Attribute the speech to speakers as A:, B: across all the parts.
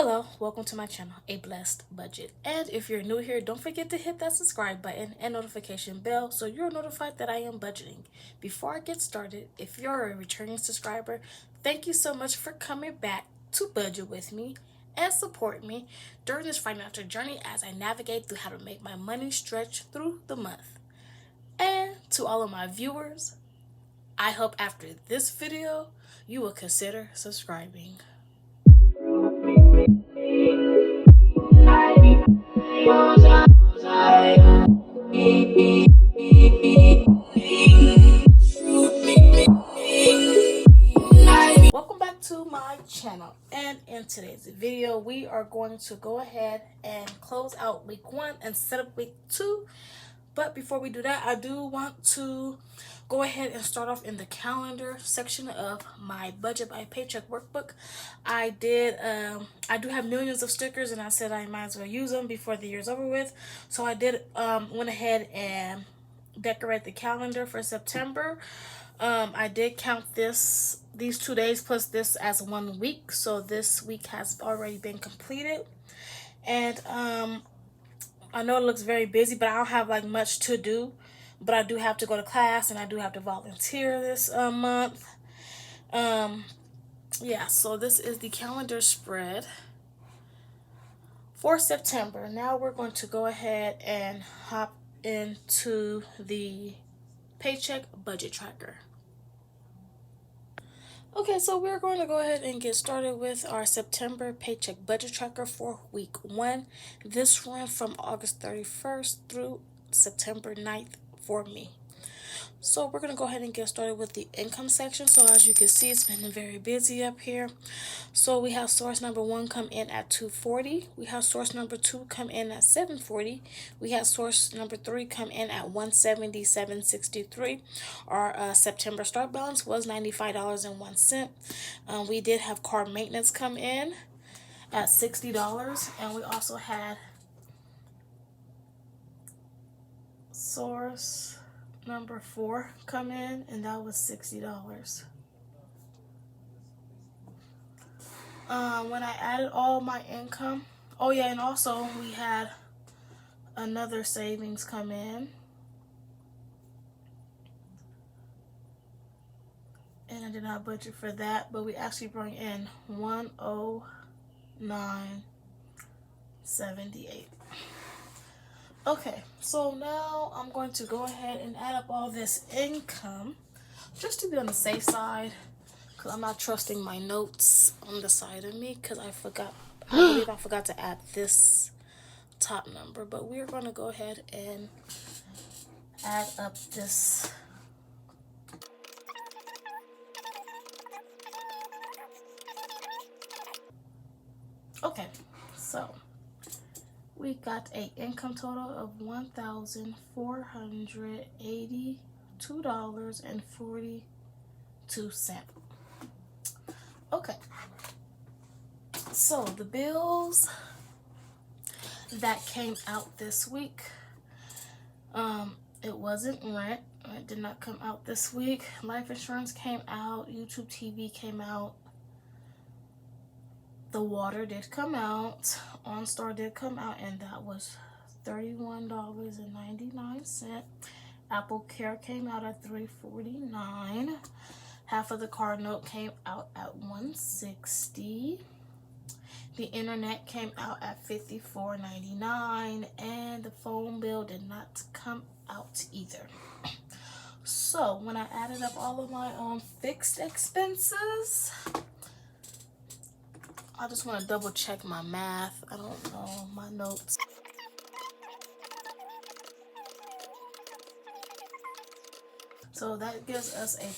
A: Hello, welcome to my channel, A Blessed Budget. And if you're new here, don't forget to hit that subscribe button and notification bell so you're notified that I am budgeting. Before I get started, if you're a returning subscriber, thank you so much for coming back to budget with me and support me during this financial journey as I navigate through how to make my money stretch through the month. And to all of my viewers, I hope after this video, you will consider subscribing. Welcome back to my channel, and in today's video we are going to go ahead and close out week 1 and set up week 2. But before we do that, I do want to go ahead and start off in the calendar section of my Budget-By-Paycheck workbook. I do have millions of stickers, and I said I might as well use them before the year's over with. So I did went ahead and decorate the calendar for September. I did count these 2 days plus this as 1 week, so this week has already been completed. And I know it looks very busy, but I don't have like much to do. But I do have to go to class, and I do have to volunteer this month. Yeah, so this is the calendar spread for September. Now we're going to go ahead and hop into the paycheck budget tracker. Okay, so we're going to go ahead and get started with our September paycheck budget tracker for week 1. This ran from August 31st through September 9th for me. So we're going to go ahead and get started with the income section. So as you can see, it's been very busy up here. So we have source number 1 come in at $240. We have source number 2 come in at $740. We have source number 3 come in at $177.63. Our September start balance was $95.01. We did have car maintenance come in at $60, and we also had source number 4 come in, and that was $60. When I added all my income, oh yeah, and also we had another savings come in, and I did not budget for that, but we actually brought in $109.78. Okay, so now I'm going to go ahead and add up all this income just to be on the safe side, because I'm not trusting my notes on the side of me, because I believe I forgot to add this top number. But we're going to go ahead and add up this. Okay, so we got an income total of $1,482.42. Okay, so the bills that came out this week, it wasn't rent. It did not come out this week. Life insurance came out. YouTube TV came out. The water did come out. OnStar did come out, and that was $31.99. Apple Care came out at $349. Half of the car note came out at $160. The internet came out at $54.99, and the phone bill did not come out either. So when I added up all of my fixed expenses, I just want to double check my math. I don't know my notes. So that gives us a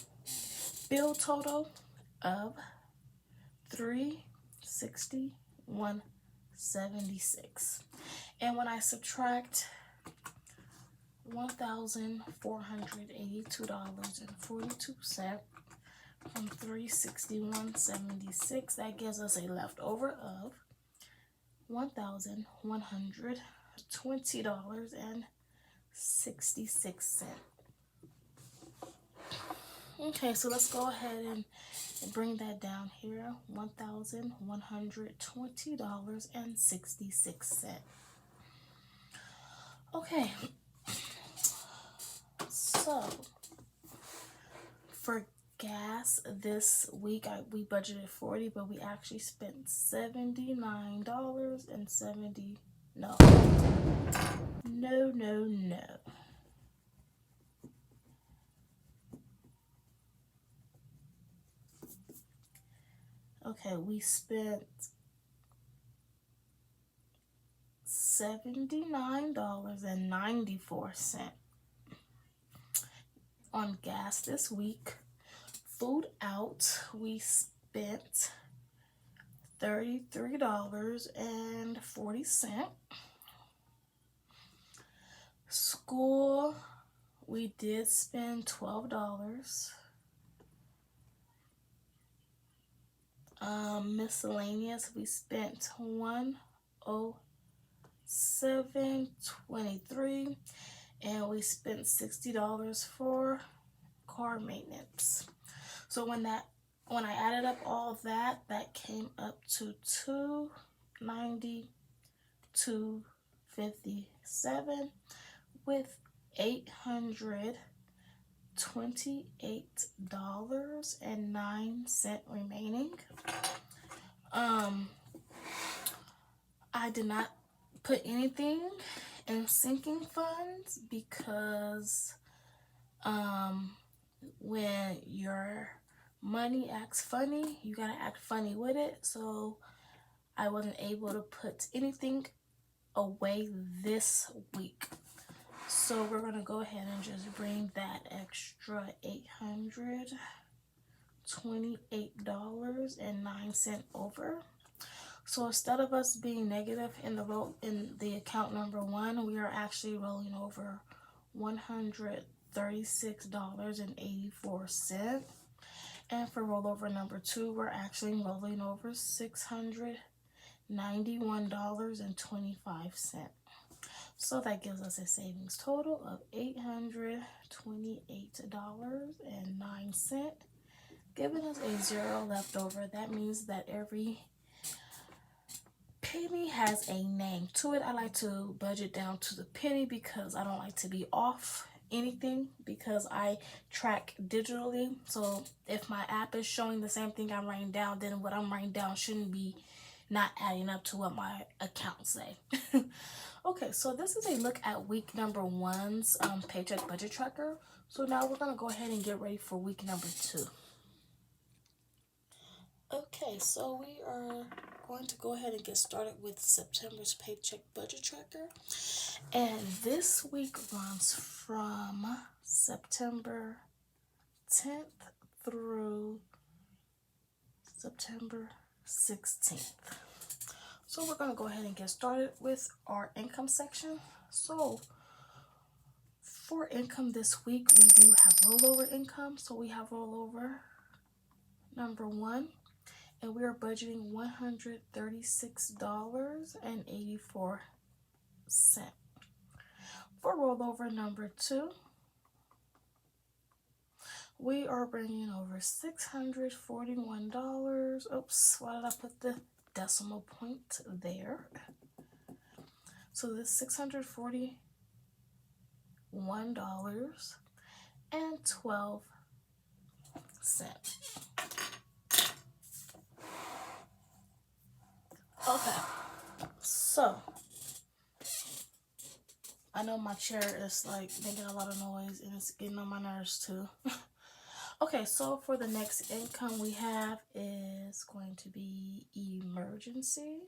A: bill total of $361.76. And when I subtract $1,482.42 from $361.76, that gives us a leftover of $1,120.66. Okay, so let's go ahead and bring that down here. $1,120.66. Okay, so for gas this week, we budgeted $40, but we actually spent $79.70. No. Okay, we spent $79.94 on gas this week. Food out, we spent $33.40. School, we did spend $12. Miscellaneous, we spent $107.23, and we spent $60 for car maintenance. So when I added up all that came up to $292.57 with $828.09 remaining. I did not put anything in sinking funds because when your money acts funny, you gotta act funny with it. So I wasn't able to put anything away this week. So we're gonna go ahead and just bring that extra $828.09 over. So instead of us being negative in the account number 1, we are actually rolling over $136.84. And for rollover number 2, we're actually rolling over $691.25. So that gives us a savings total of $828.09, giving us a 0 left over. That means that every penny has a name to it. I like to budget down to the penny because I don't like to be off anything, because I track digitally. So if my app is showing the same thing I'm writing down, then what I'm writing down shouldn't be not adding up to what my accounts say. Okay, so this is a look at week number 1's paycheck budget tracker. So now we're going to go ahead and get ready for week number 2. Okay, so we are going to go ahead and get started with September's paycheck budget tracker. And this week runs from September 10th through September 16th. So we're going to go ahead and get started with our income section. So for income this week, we do have rollover income. So we have rollover number 1, and we are budgeting $136.84. For rollover number 2, we are bringing over $641. Oops, why did I put the decimal point there? So this $641.12. Okay, so I know my chair is like making a lot of noise and it's getting on my nerves too. Okay, so for the next income we have is going to be emergency.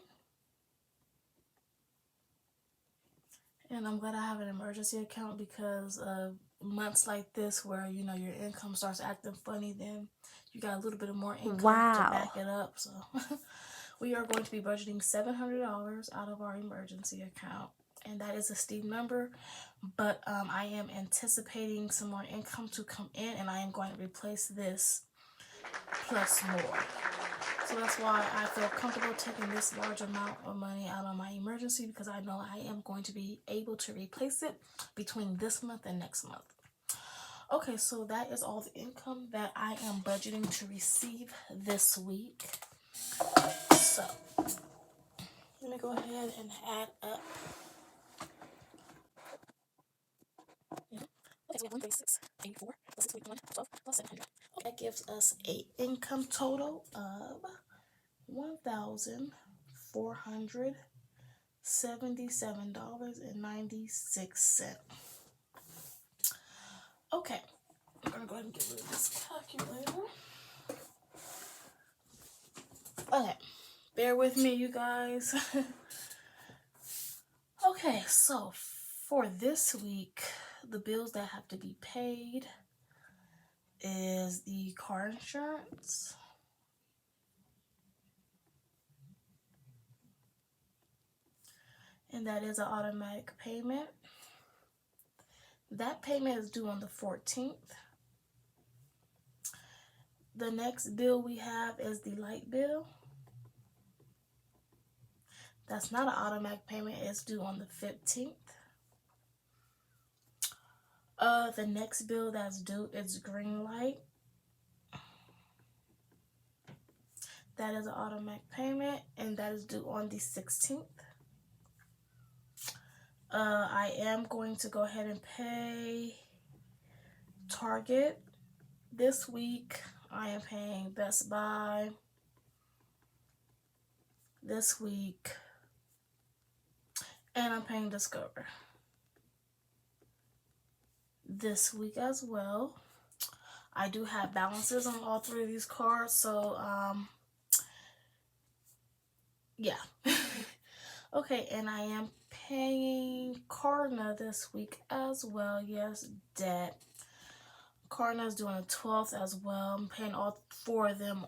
A: And I'm glad I have an emergency account because of months like this where, you know, your income starts acting funny, then you got a little bit of more income to back it up. So we are going to be budgeting $700 out of our emergency account. And that is a steep number, but I am anticipating some more income to come in, and I am going to replace this plus more. So that's why I feel comfortable taking this large amount of money out of my emergency, because I know I am going to be able to replace it between this month and next month. Okay, so that is all the income that I am budgeting to receive this week. So let me go ahead and add up. Okay, so we have 136.84 plus 6.1, 12 plus 700. Okay, that gives us a income total of $1,477.96. Okay, I'm gonna go ahead and get rid of this calculator. Okay, bear with me, you guys. Okay, so for this week, the bills that have to be paid is the car insurance, and that is an automatic payment. That payment is due on the 14th. The next bill we have is the light bill. That's not an automatic payment, it's due on the 15th. The next bill that's due is green light. That is an automatic payment, and that is due on the 16th. I am going to go ahead and pay Target this week. I am paying Best Buy this week, and I'm paying Discover this week as well. I do have balances on all three of these cards, so yeah. Okay, and I am paying Klarna this week as well. Yes, debt. Klarna is doing the 12th as well. I'm paying all four of them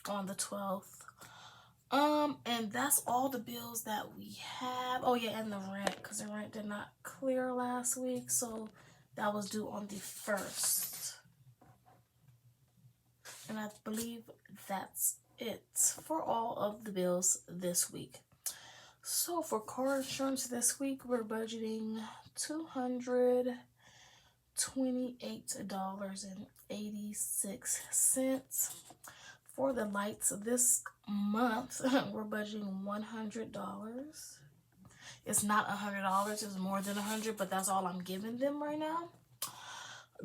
A: on the 12th. And that's all the bills that we have. Oh yeah, and the rent, because the rent did not clear last week, so that was due on the 1st. And I believe that's it for all of the bills this week. So for car insurance this week, we're budgeting $228.86. For the lights this month, we're budgeting $100. It's not $100, it's more than $100, but that's all I'm giving them right now.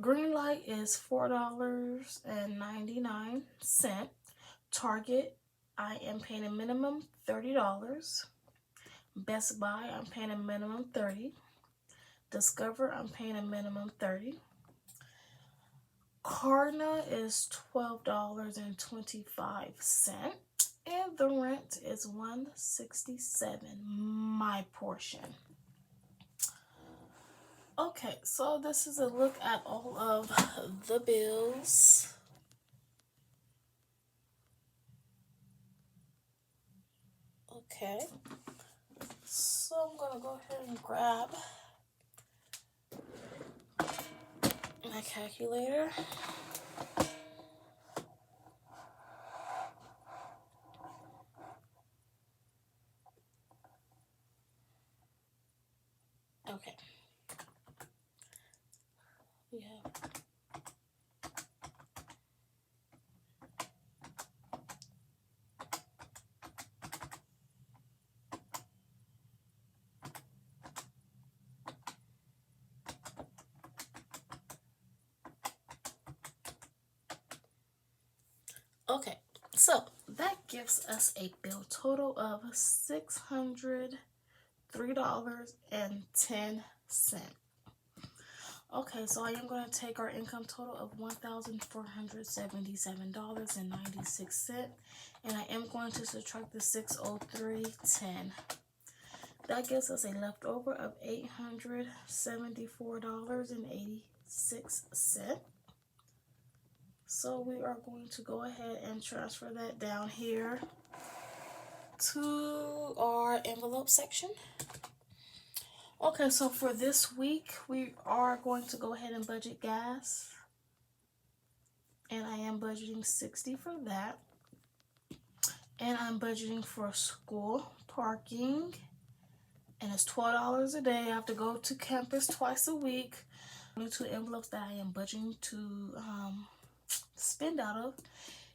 A: Green light is $4.99. Target, I am paying a minimum $30. Best Buy, I'm paying a minimum $30. Discover, I'm paying a minimum $30. Klarna is $12.25, and the rent is $167, my portion. Okay, so this is a look at all of the bills. Okay, so I'm gonna go ahead and grab my calculator. Okay. We have okay, so that gives us a bill total of $603.10. Okay, so I am going to take our income total of $1,477.96, and I am going to subtract the $603.10. That gives us a leftover of $874.86. So we are going to go ahead and transfer that down here to our envelope section. Okay, so for this week, we are going to go ahead and budget gas. And I am budgeting $60 for that. And I'm budgeting for school parking. And it's $12 a day. I have to go to campus twice a week. Two envelopes that I am budgeting to spend out of.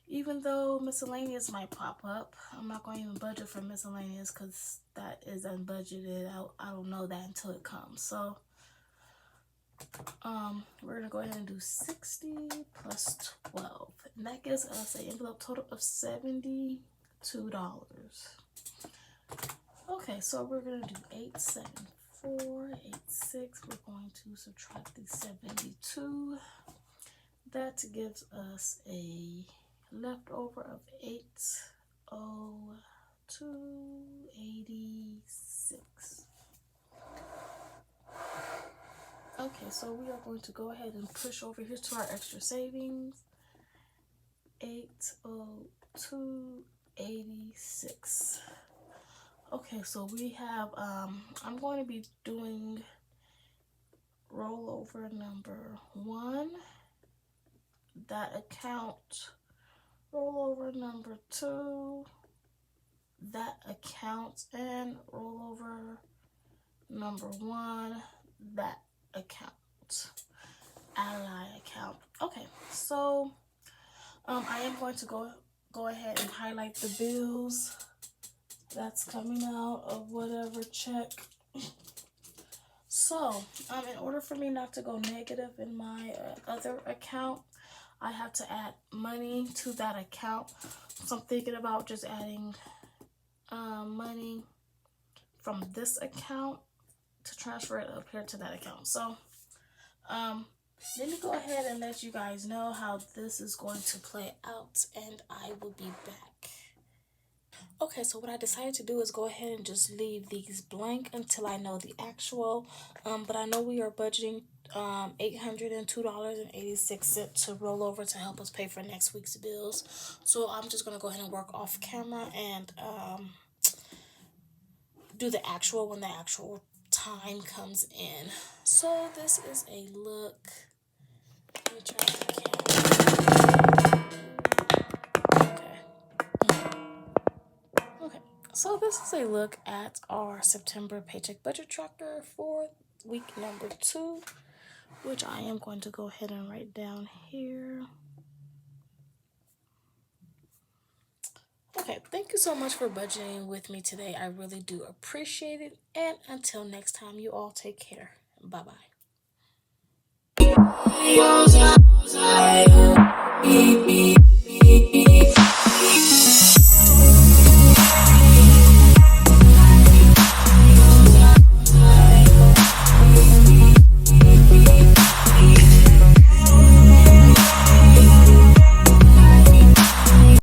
A: Even though miscellaneous might pop up, I'm not going to even budget for miscellaneous because that is unbudgeted. I don't know that until it comes. So we're going to go ahead and do 60 plus 12. And that gives us an envelope total of $72. Okay, so we're going to do 874, 86. We're going to subtract the 72. That gives us a leftover of 802.86. Okay, so we are going to go ahead and push over here to our extra savings. 802.86. Okay, so we have I'm going to be doing rollover number 1, that account, rollover number 2, that account, and rollover number 1, that account, ally account. Okay, so I am going to go ahead and highlight the bills that's coming out of whatever check. So in order for me not to go negative in my other account, I have to add money to that account. So I'm thinking about just adding money from this account to transfer it up here to that account. So let me go ahead and let you guys know how this is going to play out, and I will be back. Okay, so what I decided to do is go ahead and just leave these blank until I know the actual. But I know we are budgeting $802.86 to roll over to help us pay for next week's bills. So I'm just going to go ahead and work off camera and do the actual when the actual time comes in. So this is a look. Let me try the camera. Okay, so this is a look at our September paycheck budget tracker for week number 2, which I am going to go ahead and write down here. Okay, thank you so much for budgeting with me today. I really do appreciate it. And until next time, you all take care. Bye-bye.